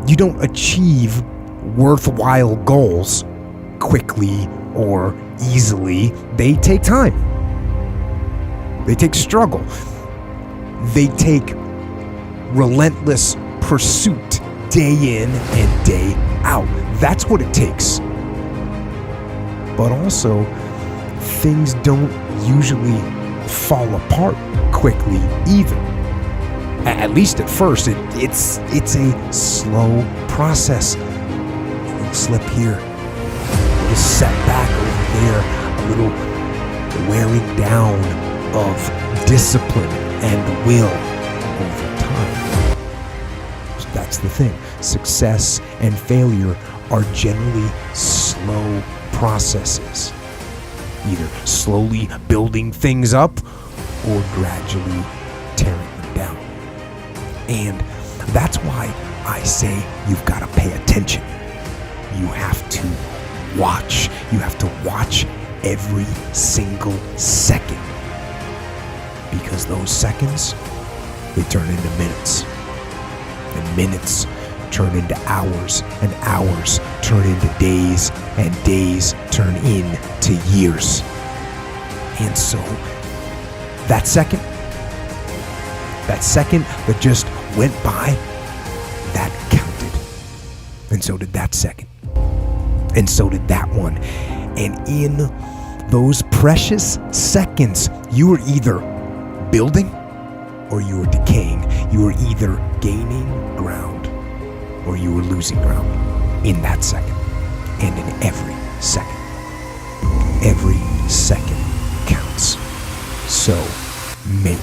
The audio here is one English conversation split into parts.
You don't achieve worthwhile goals quickly or easily. They take time. They take struggle. They take relentless pursuit day in and day out. That's what it takes. But also, things don't usually fall apart quickly either. At least at first, it's a slow process. A little slip here, a little setback over there, a little wearing down of discipline and will over time. So that's the thing. Success and failure are generally slow processes, either slowly building things up or gradually tearing them down. And that's why I say you've got to pay attention. You have to watch. You have to watch every single second, because those seconds, they turn into minutes, and minutes turn into hours, and hours turn into days, and days turn into years. And so that second that just went by, that counted. And so did that second. And so did that one. And in those precious seconds, you were either building or you were decaying. You were either gaining ground or you were losing ground in that second, and in every second. Every second counts. So make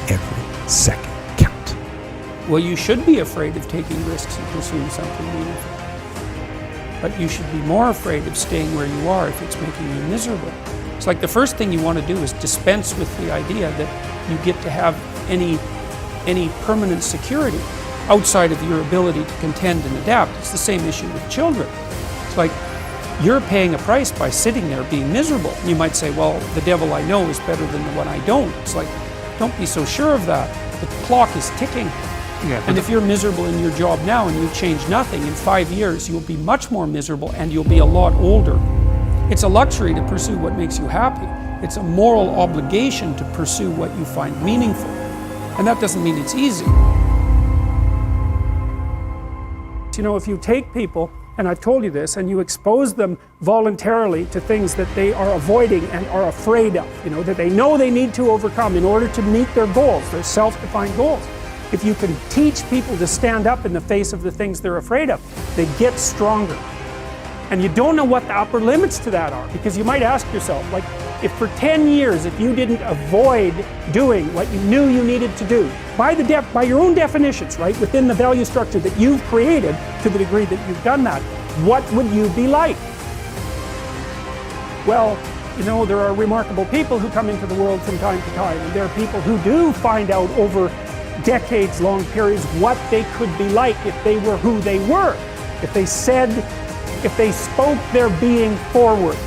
every second count. Well, you should be afraid of taking risks and pursuing something meaningful. But you should be more afraid of staying where you are if it's making you miserable. It's like the first thing you want to do is dispense with the idea that you get to have any permanent security outside of your ability to contend and adapt. It's the same issue with children. It's like you're paying a price by sitting there being miserable. You might say, well, the devil I know is better than the one I don't. It's like, don't be so sure of that. The clock is ticking. Yeah, and if you're miserable in your job now and you change nothing, in 5 years you'll be much more miserable and you'll be a lot older. It's a luxury to pursue what makes you happy. It's a moral obligation to pursue what you find meaningful. And that doesn't mean it's easy. You know, if you take people, and I've told you this, and you expose them voluntarily to things that they are avoiding and are afraid of, you know, that they know they need to overcome in order to meet their goals, their self-defined goals. If you can teach people to stand up in the face of the things they're afraid of, they get stronger. And you don't know what the upper limits to that are, because you might ask yourself, like, if for 10 years, if you didn't avoid doing what you knew you needed to do, by your own definitions, right, within the value structure that you've created, to the degree that you've done that, what would you be like? Well, you know, there are remarkable people who come into the world from time to time, and there are people who do find out over decades-long periods what they could be like if they were who they were, if they spoke their being forward.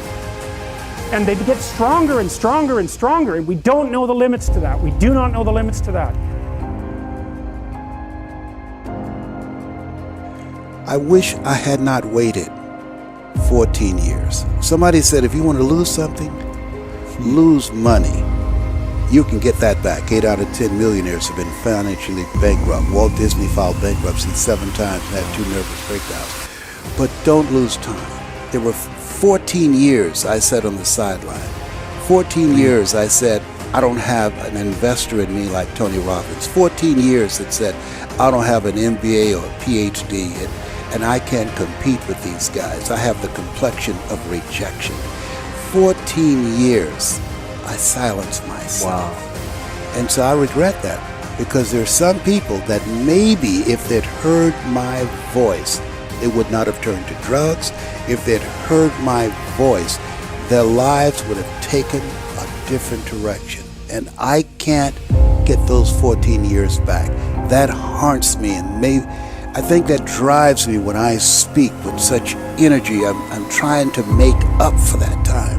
And they get stronger and stronger and stronger, and we don't know the limits to that. We do not know the limits to that. I wish I had not waited 14 years. Somebody said if you want to lose something, lose money. You can get that back. 8 out of 10 millionaires have been financially bankrupt. Walt Disney filed bankruptcy 7 times and had 2 nervous breakdowns. But don't lose time. There were 14 years I sat on the sideline. 14 years I said, I don't have an investor in me like Tony Robbins. 14 years that said, I don't have an MBA or a PhD, and I can't compete with these guys. I have the complexion of rejection. 14 years I silenced myself. Wow. And so I regret that, because there are some people that maybe if they'd heard my voice, they would not have turned to drugs. If they'd heard my voice, their lives would have taken a different direction. And I can't get those 14 years back. That haunts me, and I think that drives me when I speak with such energy. I'm trying to make up for that time.